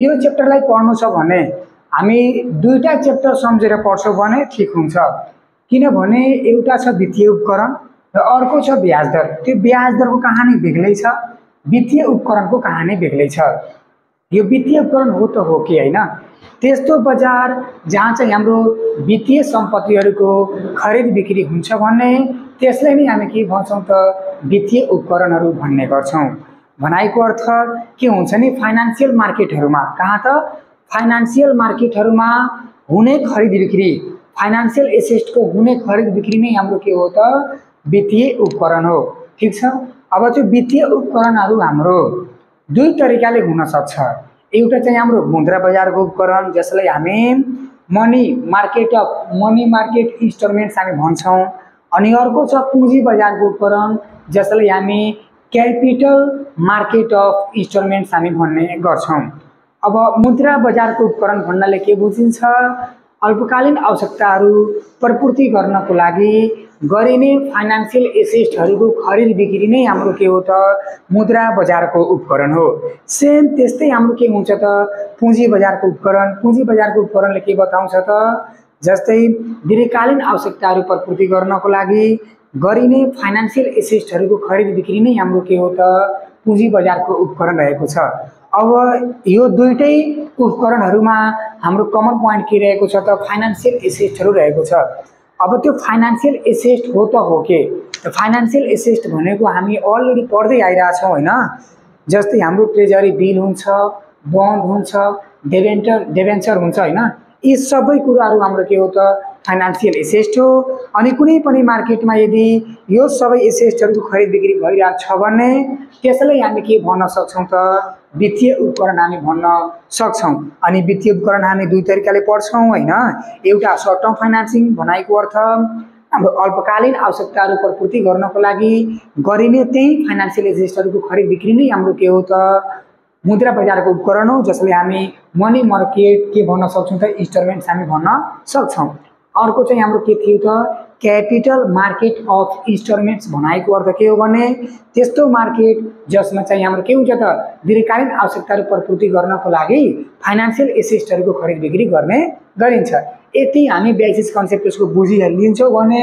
यो च्याप्टरलाई पढ्नु छ भने हामी दुईटा च्याप्टर सम्झेर पढ्छौँ भने ठिक हुन्छ। किनभने एउटा छ वित्तीय उपकरण र अर्को छ ब्याज दर। त्यो ब्याज दरको कहानी बेग्लै छ, वित्तीय उपकरणको कहानी बेग्लै छ। यो वित्तीय उपकरण हो त हो कि होइन? त्यस्तो बजार जहाँ चाहिँ हाम्रो वित्तीय सम्पत्तिहरूको खरिद बिक्री हुन्छ भने त्यसलाई नै हामी के भन्छौँ त वित्तीय उपकरणहरू भन्ने गर्छौँ। भनाइको अर्थ के हुन्छ नि, फाइनान्सियल मार्केटहरूमा, कहाँ त फाइनान्सियल मार्केटहरूमा हुने खरिद बिक्री, फाइनान्सियल एसेटको हुने खरिद बिक्री नै हाम्रो के हो त वित्तीय उपकरण हो। ठिक छ। अब त्यो वित्तीय उपकरणहरू हाम्रो दुई तरिकाले हुन सक्छ। एउटा चाहिँ हाम्रो मुद्रा बजारको उपकरण जसलाई हामी मनी मार्केट इन्स्ट्रुमेन्ट्स हामी भन्छौँ। अनि अर्को छ पुँजी बजारको उपकरण जसलाई हामी क्यापिटल मार्केट अफ इन्स्ट्रुमेन्ट्स हामी भन्ने गर्छौँ। अब मुद्रा बजारको उपकरण भन्नाले के बुझिन्छ? अल्पकालीन आवश्यकताहरू प्रपूर्ति गर्नको लागि गरिने फाइनान्सियल एसेटहरूको खरिद बिक्री नै हाम्रो के हो त मुद्रा बजारको उपकरण हो। सेम त्यस्तै हाम्रो के हुन्छ त पुँजी बजारको उपकरण। पुँजी बजारको उपकरणले के बताउँछ त जस्तै दीर्घकालीन आवश्यकताहरू प्रपूर्ति गर्नको लागि गरिने फाइनान्सियल एसेटहरूको खरिद बिक्री नै हाम्रो के हो त पुँजी बजारको उपकरण रहेको छ। अब यो दुईटै उपकरणहरूमा हाम्रो कमन पोइन्ट के रहेको छ त फाइनान्सियल एसेटहरू रहेको छ। अब त्यो फाइनान्सियल एसेट हो त हो के? फाइनान्सियल एसेट भनेको हामी अलरेडी पढ्दै आइरहेछौँ होइन? जस्तै हाम्रो ट्रेजरी बिल हुन्छ, बन्ड हुन्छ, डेभेन्चर हुन्छ होइन? यी सबै कुराहरू हाम्रो के हो त फाइनान्सियल एसेट हो। अनि कुनै पनि मार्केटमा यदि यो सबै एसेटहरूको खरिद बिक्री भइरहेको छ भने त्यसलाई हामी के भन्न सक्छौँ त वित्तीय उपकरण हामी भन्न सक्छौँ। अनि वित्तीय उपकरण हामी दुई तरिकाले पढ्छौँ होइन? एउटा सर्ट टर्म फाइनान्सिङ भनाइको अर्थ हाम्रो अल्पकालीन आवश्यकताहरू प्रपूर्ति गर्नको लागि गरिने त्यही फाइनान्सियल एसेटहरूको खरिद बिक्री नै हाम्रो के हो त मुद्रा बजारको उपकरण हो, जसले हामी मनी मार्केट के भन्न सक्छौँ त इन्स्ट्रुमेन्ट्स हामी भन्न सक्छौँ। अर्को चाहिँ हाम्रो के थियो त क्यापिटल मार्केट अफ इन्स्ट्रुमेन्ट्स भनाइको अर्थ के हो भने त्यस्तो मार्केट जसमा चाहिँ हाम्रो के हुन्छ त दीर्घकालीन आवश्यकताहरू प्रपूर्ति गर्नको लागि फाइनान्सियल एसेटहरूको खरिद बिक्री गर्ने गरिन्छ। यति हामी बेसिस कन्सेप्ट यसको बुझिलिन्छौँ भने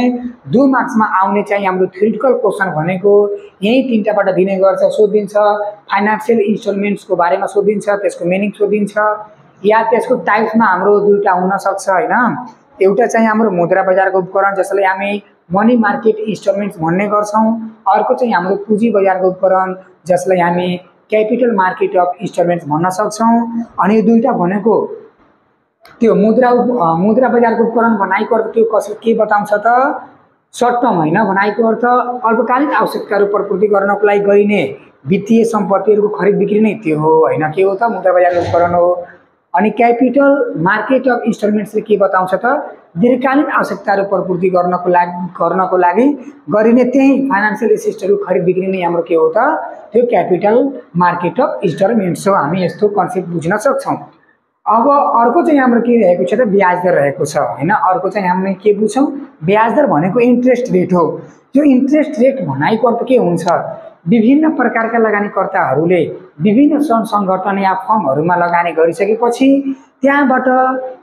2 मार्क्समा आउने चाहिँ हाम्रो थ्योरिटिकल क्वेसन भनेको यही तीनटाबाट दिने गर्छ। सोधिन्छ फाइनान्सियल इन्स्ट्रुमेन्ट्सको बारेमा सोधिन्छ, त्यसको मिनिङ सोधिन्छ, या त्यसको टाइप्समा हाम्रो दुईटा हुन सक्छ होइन? एउटा चाहिँ हाम्रो मुद्रा बजारको उपकरण जसलाई हामी मनी मार्केट इन्स्ट्रुमेन्ट्स भन्ने गर्छौँ। अर्को चाहिँ हाम्रो पुँजी बजारको उपकरण जसलाई हामी क्यापिटल मार्केट अफ इन्स्ट्रुमेन्ट्स भन्न सक्छौँ। अनि यो दुईटा भनेको त्यो मुद्रा बजारको उपकरण भनाइको अर्थ त्यो कसले के बताउँछ त सर्ट टर्म होइन? भनाइको अर्थ अल्पकालीन आवश्यकताहरू प्रपूर्ति गर्नको लागि गरिने वित्तीय सम्पत्तिहरूको खरिद बिक्री नै त्यो हो होइन? के हो त मुद्रा बजारको उपकरण हो। अनि क्यापिटल मार्केट अफ इन्स्ट्रुमेन्ट्सले के बताउँछ त दीर्घकालीन आवश्यकताहरू प्रपूर्ति गर्नको लागि गरिने त्यही फाइनान्सियल एसेटहरू खरिद बिक्री नै हाम्रो के हो त त्यो क्यापिटल मार्केट अफ इन्स्ट्रुमेन्ट्स हो। हामी यस्तो कन्सेप्ट बुझ्न सक्छौँ। अब अर्को चाहिँ हाम्रो के रहेको छ त ब्याज दर रहेको छ होइन? अर्को चाहिँ हामीले के बुझ्छौँ? ब्याज दर भनेको इन्ट्रेस्ट रेट हो। यो इन्ट्रेस्ट रेट भनाइको अर्थ के हुन्छ? विभिन्न प्रकारका लगानीकर्ताहरूले विभिन्न सङ्घ सङ्गठन या फर्महरूमा लगानी गरिसकेपछि त्यहाँबाट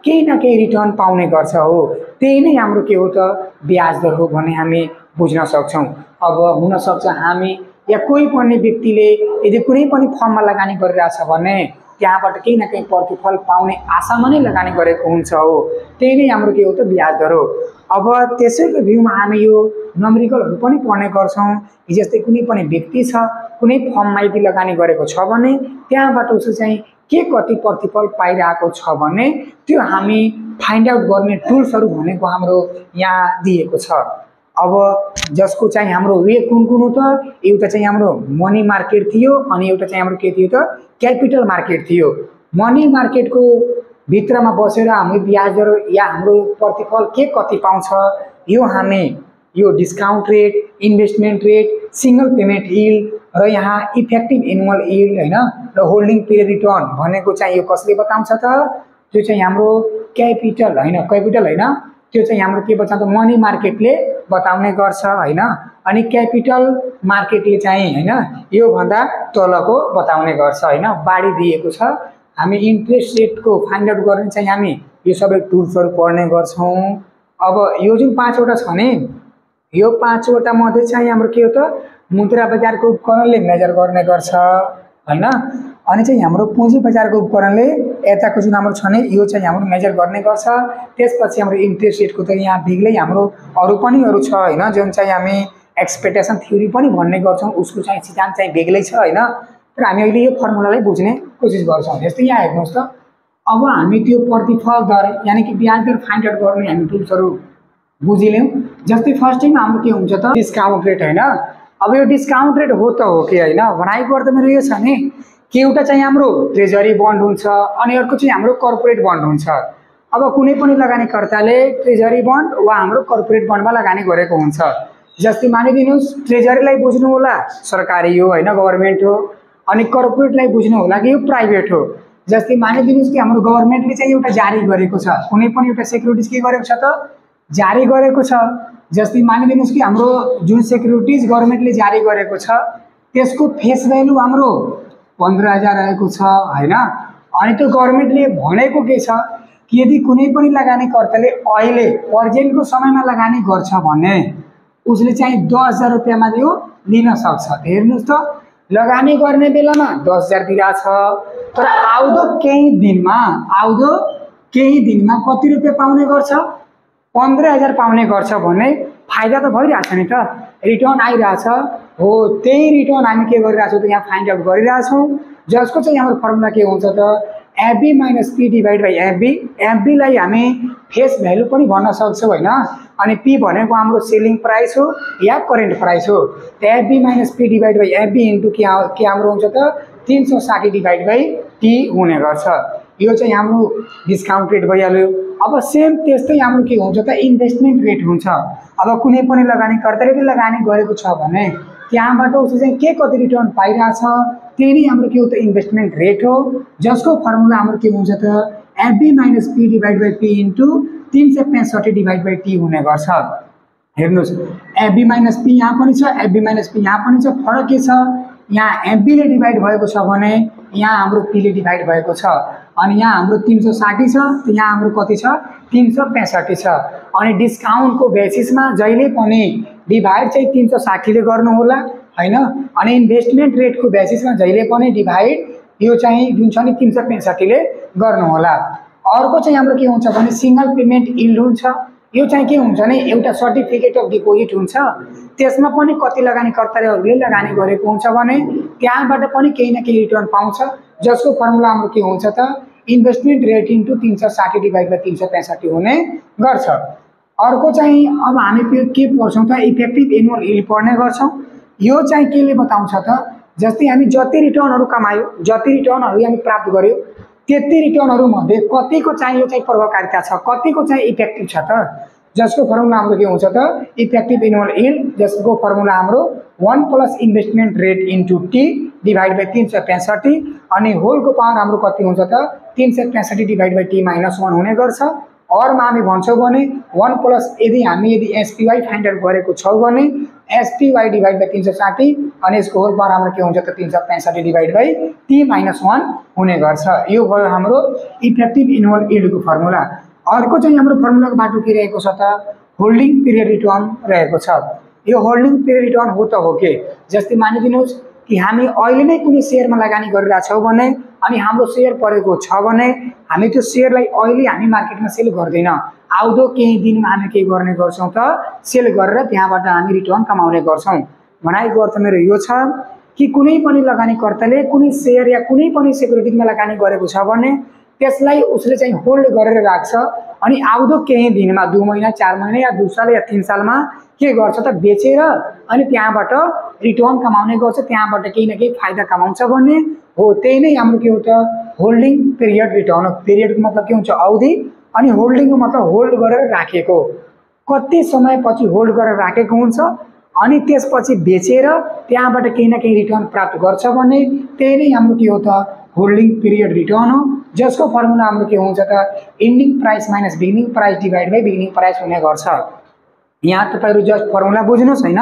केही न केही रिटर्न पाउने गर्छ हो। त्यही नै हाम्रो के हो त ब्याज दर हो भन्ने हामी बुझ्न सक्छौँ। अब हुनसक्छ हामी या कोही पनि व्यक्तिले यदि कुनै पनि फर्ममा लगानी गरिरहेछ भने त्यहाँबाट केही न केही प्रतिफल पाउने आशामा नै लगानी गरेको हुन्छ हो। त्यही नै हाम्रो के हो त ब्याज दर हो। अब त्यसैको भ्यूमा हामी यो नम्बरिकलहरू पनि पढ्ने गर्छौँ। जस्तै कुनै पनि व्यक्ति छ, कुनै फर्ममा यदि लगानी गरेको छ भने त्यहाँबाट उसले चाहिँ के कति प्रतिफल पाइरहेको छ भने त्यो हामी फाइन्ड आउट गर्ने टुल्सहरू भनेको हाम्रो यहाँ दिएको छ। अब जसको चाहिँ हाम्रो वे कुन कुन हो त? एउटा चाहिँ हाम्रो मनी मार्केट थियो अनि एउटा चाहिँ हाम्रो के थियो त क्यापिटल मार्केट थियो। मनी मार्केटको भित्रमा बसेर हामी ब्याज दर या हाम्रो प्रतिफल के कति पाउँछ यो हामी यो discount rate, investment rate, single payment yield र यहाँ इफेक्टिभ एनुअल यिल्ड होइन र होल्डिङ पिरियड रिटर्न भनेको चाहिँ यो कसले बताउँछ त? त्यो चाहिँ हाम्रो क्यापिटल होइन, त्यो चाहिँ हाम्रो के बताउँछ? मनी मार्केटले बताउने गर्छ होइन? अनि क्यापिटल मार्केटले चाहिँ होइन योभन्दा तलको बताउने गर्छ होइन? बाढी दिएको छ हामी इन्ट्रेस्ट रेटको फाइन्ड आउट गर्ने चाहिँ हामी यो सबै टुल्सहरू पढ्ने गर्छौँ। अब यो जुन 5 वटा छ नि, यो 5 वटा मध्ये चाहिँ हाम्रो के हो त, मुद्रा बजारको उपकरणले मेजर गर्ने गर्छ हैन। अनि चाहिँ हाम्रो पुँजी बजारको उपकरणले यताको जुन हाम्रो छ नि यो चाहिँ हाम्रो मेजर गर्ने गर्छ। त्यसपछि हाम्रो इन्ट्रेस्ट रेटको त यहाँ बेग्लै हाम्रो अरू छ हैन, जुन चाहिँ हामी एक्सपेक्टेसन थ्योरी पनि भन्ने गर्छौँ, उसको चाहिँ सिद्धान्त चाहिँ बेग्लै छ हैन। तर हामी अहिले यो फर्मुलालाई बुझ्ने कोसिस गर्छौँ। जस्तै यहाँ हेर्नुहोस् त, अब हामी त्यो प्रतिफल दर यानी कि ब्याज दर फाइन्ड आउट गर्ने हामी टुल्सहरू बुझिल्यौँ। जस्तै फर्स्ट टाइम हाम्रो के हुन्छ त, डिस्काउन्ट रेट हैन। अब यो डिस्काउन्ट रेट हो त हो कि हैन, भनाइको अर्थ मेरो यो छ नि कि एउटा चाहिँ हाम्रो ट्रेजरी बन्ड हुन्छ अनि अर्को चाहिँ हाम्रो कर्पोरेट बन्ड हुन्छ। अब कुनै पनि लगानीकर्ताले ट्रेजरी बन्ड वा हाम्रो कर्पोरेट बन्डमा लगानी गरेको हुन्छ। जस्तै मानिदिनुहोस् ट्रेजरीलाई बुझ्नु होला सरकारी हो हैन, गभर्नमेन्ट हो, अनि कर्पोरेटलाई बुझ्नु होला कि यो प्राइभेट हो। जस्तै मानिदिनुहोस् कि हाम्रो गभर्नमेन्टले चाहिँ एउटा जारी गरेको छ, कुनै पनि एउटा सेक्युरिटिज के गरेको छ त, जारी गरेको छ। जस्तै मानिदिनुहोस् कि हाम्रो जुन सेक्युरिटिज गभर्नमेन्टले जारी गरेको छ त्यसको फेस भ्यालु हाम्रो 15,000 रहेको छ हैन। अनि त्यो गभर्नमेन्टले भनेको के छ कि यदि कुनै पनि लगानीकर्ताले अहिले प्रेजेन्टको समयमा लगानी गर्छ भने उसले चाहिँ 10,000 रुपैयाँमा यो लिन सक्छ। हेर्नुहोस् त, लगानी गर्ने बेलामा 10,000 दिइरहेछ, तर आउँदो केही दिनमा कति रुपैयाँ पाउने गर्छ, 15,000 पाउने गर्छ भने फाइदा त भइरहेछ नि त, रिटर्न आइरहेछ हो। त्यही रिटर्न हामी के गरिरहेछौँ त, यहाँ फाइन्ड आउट गरिरहेछौँ, जसको चाहिँ हाम्रो फर्मुला के हुन्छ त, FB minus P divide by FB. एफबीलाई हामी फेस भ्यालु पनि भन्न सक्छौँ होइन, अनि पी भनेको हाम्रो सेलिङ प्राइस हो या करेन्ट प्राइस हो। FB minus P divide by FB into के हाम्रो हुन्छ त 360 डिभाइड बाई टी हुने गर्छ। यो चाहिँ हाम्रो डिस्काउन्ट रेट भइहाल्यो। अब सेम त्यस्तै हाम्रो के हुन्छ त, इन्भेस्टमेन्ट रेट हुन्छ। अब कुनै पनि लगानीकर्ताले लगानी गरेको छ भने त्यहाँबाट उसले चाहिँ के कति रिटर्न पाइरहेछ, त्यही नै हाम्रो के हो त, इन्भेस्टमेन्ट रेट हो, जसको फर्मुला हाम्रो के हुन्छ त, FB minus P divide by P into 365 divide by T हुने गर्छ। हेर्नुहोस्, एफबी माइनस पी यहाँ पनि छ, एफबी माइनस पी यहाँ पनि छ। फरक के छ, यहाँ एफबीले डिभाइड भएको छ भने यहाँ हाम्रो पीले डिभाइड भएको छ। अनि यहाँ हाम्रो 360 छ, त यहाँ हाम्रो कति छ, 365 छ। अनि डिस्काउन्टको बेसिसमा जहिले पनि डिभाइड चाहिँ 360 ले गर्नु होला हैन। अनि इन्भेस्टमेन्ट रेटको बेसिसमा जहिले पनि डिभाइड यो चाहिँ जुन छ नि 365 ले गर्नु होला। अर्को चाहिँ हाम्रो के हुन्छ भने सिंगल पेमेन्ट यील्ड हुन्छ। यो चाहिँ के हुन्छ भने एउटा सर्टिफिकेट अफ डिपोजिट हुन्छ, त्यसमा पनि कति लगानीकर्ताहरूले लगानी गरेको हुन्छ भने त्यहाँबाट पनि केही न केही रिटर्न पाउँछ, जसको फर्मुला हाम्रो के हुन्छ त, investment rate into 360 divide by 365 हुने गर्छ। अर्को चाहिँ अब हामी के पढ्छौँ त, इफेक्टिभ एनुअल यील्ड पढ्ने गर्छौँ। यो चाहिँ केले बताउँछ त, जस्तै हामी जति रिटर्नहरू कमायो, जति रिटर्नहरू हामी प्राप्त गर्यो, त्यति रिटर्नहरू मध्ये कतिको चाहिँ यो चाहिँ प्रभावकारिता छ, कतिको चाहिँ इफेक्टिभ छ त, जसको फर्मुला हाम्रो के हुन्छ त, इफेक्टिभ एनुअल यील्ड, जसको फर्मुला हाम्रो 1 plus investment rate into T divide by 365 अनि होलको पावर हाम्रो कति हुन्छ त, 365 डिभाइड बाई टी माइनस 1 हुने गर्छ। अरूमा हामी भन्छौँ भने 1 प्लस यदि एसपीवाई फाइन्ड आउट गरेको छौँ भने एसपीवाई डिभाइड बाई 360 अनि यसको होल पावर हाम्रो के हुन्छ त, 365 डिभाइड बाई टी माइनस 1 हुने गर्छ। यो भयो हाम्रो इफेक्टिभ एनुअल यील्डको फर्मुला। अर्को चाहिँ हाम्रो फर्मुलाको बाटो के रहेको छ त, होल्डिङ पिरियड रिटर्न रहेको छ। यो होल्डिङ पिरियड रिटर्न हो त हो के, जस्तै मानिदिनुहोस् कि हामी अहिले नै कुनै सेयरमा लगानी गरिरहेछौँ भने अनि हाम्रो सेयर परेको छ भने हामी त्यो सेयरलाई अहिले हामी मार्केटमा सेल गर्दैन, आउँदो केही दिनमा हामी के गर्ने गर्छौँ त, सेल गरेर त्यहाँबाट हामी रिटर्न कमाउने गर्छौँ। भनाइको अर्थ मेरो यो छ कि कुनै पनि लगानीकर्ताले कुनै सेयर या कुनै पनि सेक्युरिटीमा लगानी गरेको छ भने त्यसलाई उसले चाहिँ होल्ड गरेर राख्छ, अनि आउँदो केही दिनमा 2 महिना 4 महिना या 2 साल या 3 सालमा के गर्छ त, बेचेर अनि त्यहाँबाट रिटर्न कमाउने गर्छ, त्यहाँबाट केही न केही फाइदा कमाउँछ भन्ने हो। त्यही नै हाम्रो के हो त, होल्डिङ पिरियड रिटर्न हो। पिरियडको मतलब के हुन्छ, अवधि, अनि होल्डिङको मतलब होल्ड गरेर राखेको, कति समयपछि होल्ड गरेर राखेको हुन्छ अनि त्यसपछि बेचेर त्यहाँबाट केही न केही रिटर्न प्राप्त गर्छ भने त्यही नै हाम्रो के हो त, होल्डिङ पिरियड रिटर्न हो, जसको फर्मुला हाम्रो के हुन्छ त, ending price minus beginning price divide by beginning price हुने गर्छ। यहाँ तपाईहरु जस्ट फर्मुला बुझ्नुहोस् हैन,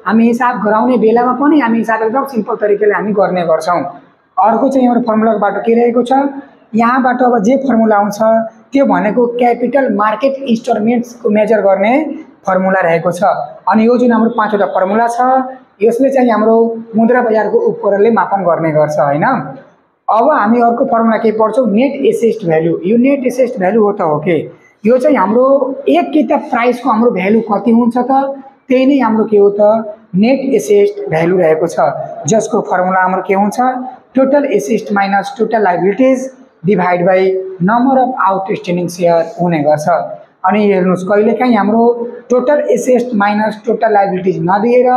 हामी हिसाब गराउने बेलामा पनि हामी हिसाब एकदम सिम्पल तरिकाले हामी गर्ने गर्छौं। अर्को चाहिँ हाम्रो फर्मुलाको बाटो के रहेको छ, यहाँबाट अब जे फर्मुला आउँछ त्यो भनेको क्यापिटल मार्केट इन्स्ट्रुमेन्ट्सको मेजर गर्ने फर्मुला रहेको छ। अनि यो जुन हाम्रो 5 वटा फर्मुला छ यसले चाहिँ हाम्रो मुद्रा बजारको उपकरणले मापन गर्ने गर्छ हैन। अब हामी अर्को फर्मुला के पढ्छौँ, नेट एसेस्ड भ्यालु। यो नेट एसेस्ड भ्यालु हो त हो के, यो चाहिँ हाम्रो एक किताब प्राइसको हाम्रो भ्यालु कति हुन्छ त त्यही नै हाम्रो के हो त नेट एसेस्ड भ्यालु रहेको छ, जसको फर्मुला हाम्रो के हुन्छ, total assessed minus total liabilities divide by number of outstanding share हुने गर्छ। अनि हेर्नुस् कहिलेकाहीँ हाम्रो total assessed minus total liabilities नदिएर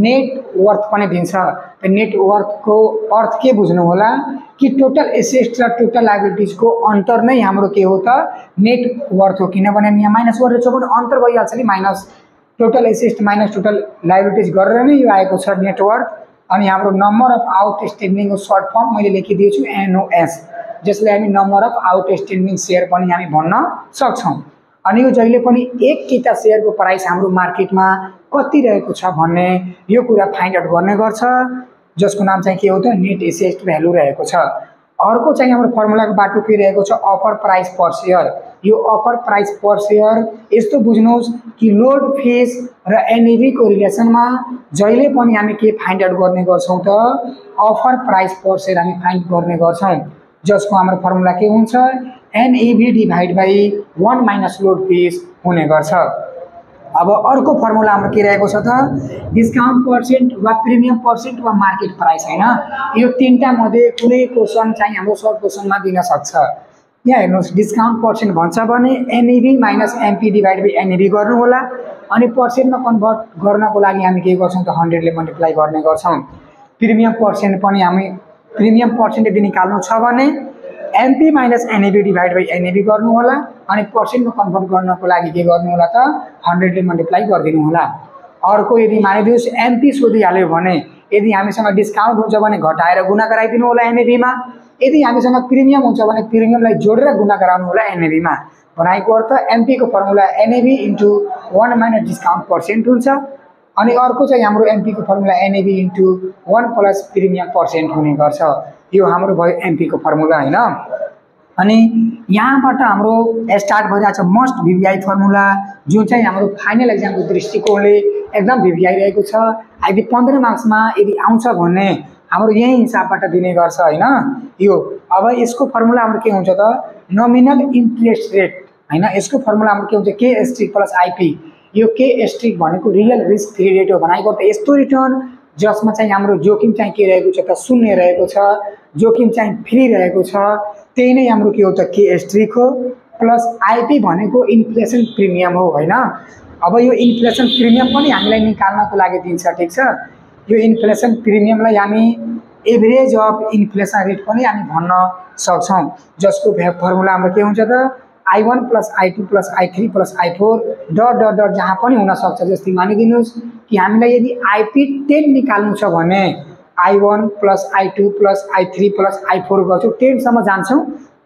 नेट वर्थ पनि दिन्छ। नेट वर्थको अर्थ के बुझ्नु होला कि टोटल एसेस्ड र टोटल लायबिलिटीजको अन्तर नै हाम्रो के हो त नेट वर्थ हो, किनभने यहाँ माइनस गरेर छ भने अन्तर भइहाल्छ नि, minus total assessed minus total liabilities गरेर नै यो आएको छ नेट वर्थ। अनि हाम्रो नम्बर अफ आउटस्ट्यान्डिङको सर्ट फर्म मैले लेखिदिएको छु एनओएस, जसले हामी नम्बर अफ आउटस्ट्यान्डिङ सेयर पनि हामी भन्न सक्छौँ। अनि यो जहिले पनि एक किता सेयरको प्राइस हाम्रो मार्केटमा कति रहेको छ भन्ने यो कुरा फाइन्ड आउट गर्ने गर्छ, जसको नाम चाहिँ के हो त नेट एसेस्ड भ्यालु रहेको छ। अर्को चाहिँ हाम्रो फर्मुलाको बाटो के रहेको छ, अफर प्राइस पर सेयर। यो अफर प्राइस पर सेयर यस्तो बुझ्नुहोस् कि लोड फेज र एनएभी को रिलेसनमा जहिले पनि हामी के फाइन्ड आउट गर्ने गर्छौँ त अफर प्राइस पर सेयर हामी फाइन्ड गर्ने गर्छौँ, जसको हाम्रो फर्मुला के हुन्छ, NAV divide by 1 minus load फेज हुने गर्छ। अब अर्को फर्मुला हाम्रो के रहेको छ त डिस्काउन्ट पर्सेन्ट वा प्रिमियम पर्सेन्ट वा मार्केट प्राइस हैन। यो तीनटा मध्ये कुनै क्वेसन चाहिँ हाम्रो सर्ट क्वेसनमा दिन सक्छ। यहाँ हेर्नुहोस् डिस्काउन्ट पर्सेन्ट भन्छ भने एनएभी माइनस एमपी डिभाइड बाई एनएभी गर्नु होला। अनि पर्सेन्टमा कन्भर्ट गर्नको लागि हामी के गर्छौँ त 100 ले मल्टिप्लाई गर्ने गर्छौँ। प्रिमियम पर्सेन्ट पनि हामी प्रिमियम पर्सेन्ट यदि निकाल्नु छ भने एमपी माइनस एनएभी डिभाइड बाई एनएभी गर्नु होला। अनि पर्सेन्टमा कन्भर्ट गर्नको लागि के गर्नु होला त 100 ले मल्टिप्लाई गरिदिनु होला। अर्को यदि मानिदियोस् एमपी सोधिहाल्यो भने यदि हामीसँग डिस्काउन्ट हुन्छ भने घटाएर गुणा गराइदिनु होला एनएभीमा, यदि हामीसँग प्रिमियम हुन्छ भने प्रिमियमलाई जोडेर गुणा गराउनु होला एनएभीमा। भनेको अर्थ एमपी को formula NAV into 1 minus discount percent हुन्छ। अनि अर्को चाहिँ हाम्रो एमपी को formula NAV into 1 plus premium percent हुने गर्छ। यो हाम्रो भयो एमपी को फर्मुला हैन। अनि यहाँबाट हाम्रो स्टार्ट भइरहेछ मस्ट भिभिआई फर्मुला, जुन चाहिँ हाम्रो फाइनल एक्जामको दृष्टिकोणले एकदम भिभिआई रहेको छ। यदि 15 मार्क्समा यदि आउँछ भने हाम्रो यही हिसाबबाट दिने गर्छ हैन। यो अब यसको फर्मुला हाम्रो के हुन्छ त नोमिनल इन्ट्रेस्ट रेट हैन। यसको फर्मुला हाम्रो के हुन्छ के स्ट्रिक प्लस आइपी। यो के स्ट्रिक भनेको रियल रिस्क फ्री रेट हो। भनेको त यस्तो रिटर्न जसमा चाहिँ हाम्रो जोखिम चाहिँ के रहेको छ त शून्य रहेको छ, जोखिम चाहिँ फ्री रहेको छ, त्यही नै हाम्रो के हो त के स्ट्रिक हो। प्लस आइपी भनेको इन्फ्लेसन प्रिमियम हो हैन। अब यो इन्फ्लेसन प्रिमियम पनि हामीलाई निकाल्नको लागि दिन्छ, ठीक छ। यो इन्फ्लेसन प्रिमियमलाई हामी एभरेज अफ इन्फ्लेसन रेट पनि हामी भन्न सक्छौँ, जसको फर्मुला हाम्रो के हुन्छ त I1 plus I2 plus I3 plus I4 dot dot dot जहाँ पनि हुन सक्छ। जस्तै मानिदिनुहोस् कि हामीलाई यदि आइपी 10 निकाल्नु छ भने I1 plus I2 plus I3 plus I4 गर्छौँ, 10 सम्म जान्छौँ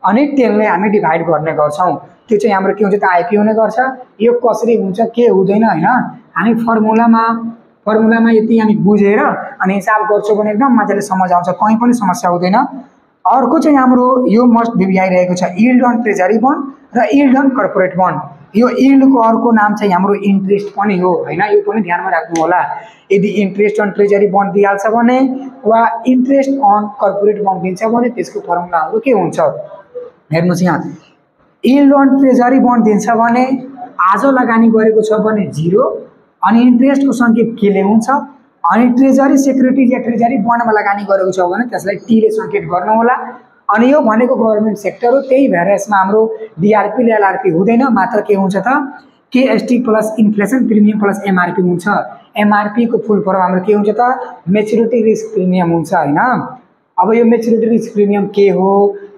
अनि 10 ले हामी डिभाइड गर्ने गर्छौँ। त्यो चाहिँ हाम्रो के हुन्छ त आइपी हुने गर्छ। यो कसरी हुन्छ के हुँदैन हैन, हामी फर्मुलामा यति हामी बुझेर अनि हिसाब गर्छौँ भने एकदम मजाले समझ आउँछ, कहीँ पनि समस्या हुँदैन। अर्को चाहिँ हाम्रो यो मस्ट भिभिआई रहेको छ यील्ड अन ट्रेजरी बन्ड र यील्ड अन कर्पोरेट बन्ड। यो यील्डको अर्को नाम चाहिँ हाम्रो इन्ट्रेस्ट पनि हो हैन। यो पनि ध्यानमा राख्नु होला। यदि इन्ट्रेस्ट अन ट्रेजरी बन्ड दिइहाल्छ भने वा इन्ट्रेस्ट अन कर्पोरेट बन्ड दिन्छ भने त्यसको फर्मुला हाम्रो के हुन्छ हेर्नुस्। यहाँ यील्ड अन ट्रेजरी बन्ड दिन्छ भने आज लगानी गरेको छ भने 0 अनि इन्ट्रेस्टको सङ्केत के ले हुन्छ। अनि ट्रेजरी सेक्युरिटीज या ट्रेजरी बन्डमा लगानी गरेको छ भने त्यसलाई टी ले सङ्केत गर्नु होला। अनि यो भनेको गभर्नमेन्ट सेक्टर हो, त्यही भएर यसमा हाम्रो डिआरपी र एलआरपी हुँदैन, मात्र के हुन्छ त KST plus inflation premium plus MRP हुन्छ। एमआरपी को फुल फर्म हाम्रो के हुन्छ त मेच्युरिटी रिस्क प्रिमियम हुन्छ हैन। अब यो मेच्युरिटी रिस्क प्रिमियम के हो,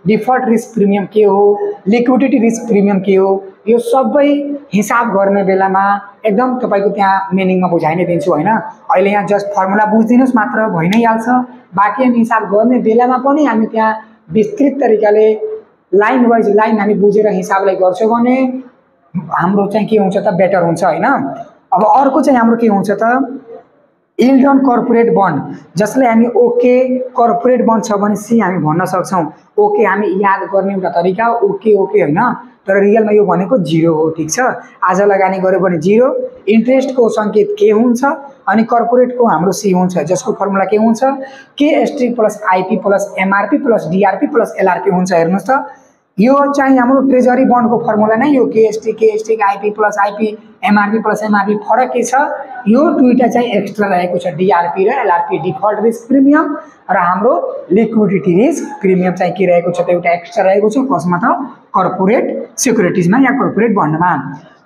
डिफल्ट रिस्क प्रिमियम के हो, लिक्विडिटी रिस्क प्रिमियम के हो, यो सबै हिसाब गर्ने बेलामा एकदम तपाईको त्यहाँ मिनिङमा बुझाइ नै दिन्छु हैन। अहिले यहाँ जस्ट फर्मुला बुझिदिनुस् मात्र भइ नै हाल्छ। बाँकी हामी हिसाब गर्ने बेलामा पनि हामी त्यहाँ विस्तृत तरिकाले लाइन वाइज लाइन हामी बुझेर हिसाबलाई गर्छौँ भने हाम्रो चाहिँ के हुन्छ त बेटर हुन्छ हैन। अब अर्को चाहिँ हाम्रो के हुन्छ त यील्ड अन कर्पोरेट बन्ड जसलाई हामी ओके कर्पोरेट बन्ड छ भने सी हामी भन्न सक्छौँ। ओके हामी याद गर्ने एउटा तरिका ओके ओके होइन, तर रियलमा यो भनेको 0 हो। ठिक छ, आज लगानी गर्यो भने 0, इन्ट्रेस्टको सङ्केत के हुन्छ अनि कर्पोरेटको हाम्रो सी हुन्छ, जसको फर्मुला के हुन्छ के plus IP plus MRP plus DRP plus LRP हुन्छ। हेर्नुहोस् त, यो चाहिँ हाम्रो ट्रेजरी बन्डको फर्मुला नै यो KST IP plus IP MRP plus MRP. फरक के छ, यो दुईटा चाहिँ एक्स्ट्रा रहेको छ, डिआरपी र एलआरपी, डिफल्ट रिस्क प्रिमियम र हाम्रो लिक्विडिटी रिस्क प्रिमियम चाहिँ के रहेको छ त एउटा एक्स्ट्रा रहेको छ। कसमा त कर्पोरेट सिक्युरिटिजमा या कर्पोरेट बन्डमा।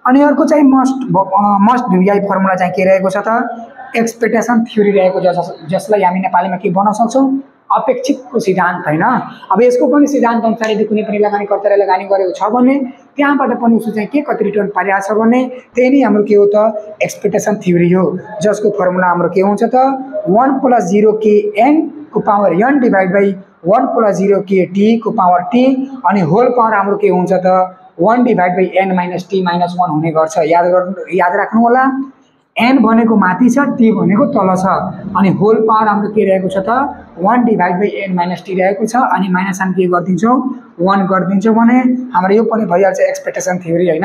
अनि अर्को चाहिँ मस्ट भिभिआई फर्मुला चाहिँ के रहेको छ त एक्सपेक्टेसन थ्योरी रहेको छ, जसलाई हामी नेपालीमा के भन्न सक्छौँ अपेक्षितको सिद्धान्त होइन। अब यसको पनि सिद्धान्त अनुसार यदि कुनै पनि लगानीकर्ताले लगानी गरेको छ भने त्यहाँबाट पनि उसले चाहिँ के कति रिटर्न पाइरहेको छ भने त्यही नै हाम्रो के हो त एक्सपेक्टेसन थ्योरी हो, जसको फर्मुला हाम्रो के हुन्छ त 1 + 0 k n को power n divide by 1 + 0 k t को पावर t अनि होल पावर हाम्रो के हुन्छ त 1 डिभाइड बाई n - t - 1 हुने गर्छ। याद राख्नु होला, n भनेको माथि छ, t भनेको तल छ अनि होल पावर हाम्रो के रहेको छ त 1 डिभाइड बाई n - t रहेको छ अनि माइनस हामी के गरिदिन्छौँ 1 गरिदिन्छौँ भने हाम्रो यो पनि भइहाल्छ एक्सपेक्टेसन थ्योरी होइन।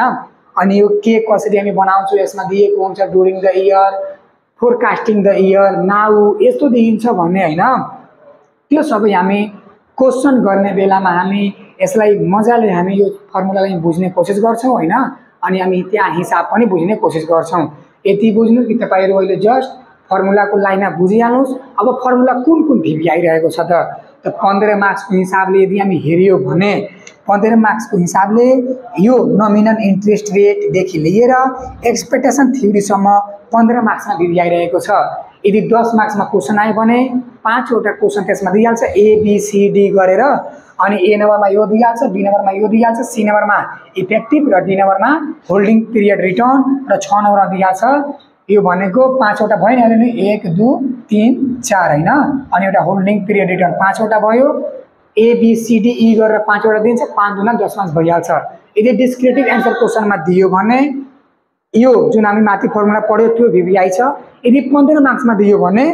अनि यो के कसरी हामी बनाउँछौँ यसमा दिएको हुन्छ during the year, forecasting the year, now यस्तो देखिन्छ भन्ने होइन। त्यो सबै हामी क्वेसन गर्ने बेलामा हामी यसलाई मजाले हामी यो फर्मुलालाई बुझ्ने कोसिस गर्छौँ होइन। अनि हामी त्यहाँ हिसाब पनि बुझ्ने कोसिस गर्छौँ। यति बुझ्नु कि तपाईँहरू अहिले जस्ट फर्मुलाको लाइनमा बुझिहाल्नुहोस्। अब फर्मुला कुन कुन भिभी आइरहेको छ त 15 मार्क्सको हिसाबले यदि हामी हेऱ्यो भने 15 मार्क्सको हिसाबले यो नोमिनल इन्ट्रेस्ट रेटदेखि लिएर एक्सपेक्टेसन थ्योरीसम्म 15 मार्क्समा भिभी आइरहेको छ। यदि 10 मार्क्समा क्वेसन आयो भने 5 वटा क्वेसन त्यसमा दिइहाल्छ ABCD गरेर, अनि ए नम्बरमा यो दिइहाल्छ, बी नम्बरमा यो दिइहाल्छ, सी नम्बरमा इफेक्टिभ र डी नम्बरमा होल्डिङ पिरियड रिटर्न र 6 नम्बरमा दिइहाल्छ। यो भनेको 5 वटा भयो नि, 1 2 3 4 होइन। अनि एउटा होल्डिङ पिरियड रिटर्न 5 वटा भयो, ABCDE गरेर 5 वटा दिन्छ, 5 दुना 10 मार्क्स भइहाल्छ। यदि डिस्क्रिप्टिभ एन्सर क्वेसनमा दियो भने यो जुन हामी माथि फर्मुला पढ्यो त्यो भिभिआई छ। यदि 15 मार्क्समा दियो भने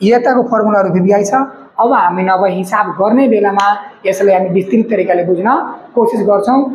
यताको फर्मुलाहरू भिभिआई छ। अब हामी नभए हिसाब गर्ने बेलामा यसलाई हामी विस्तृत तरिकाले बुझ्न कोसिस गर्छौँ।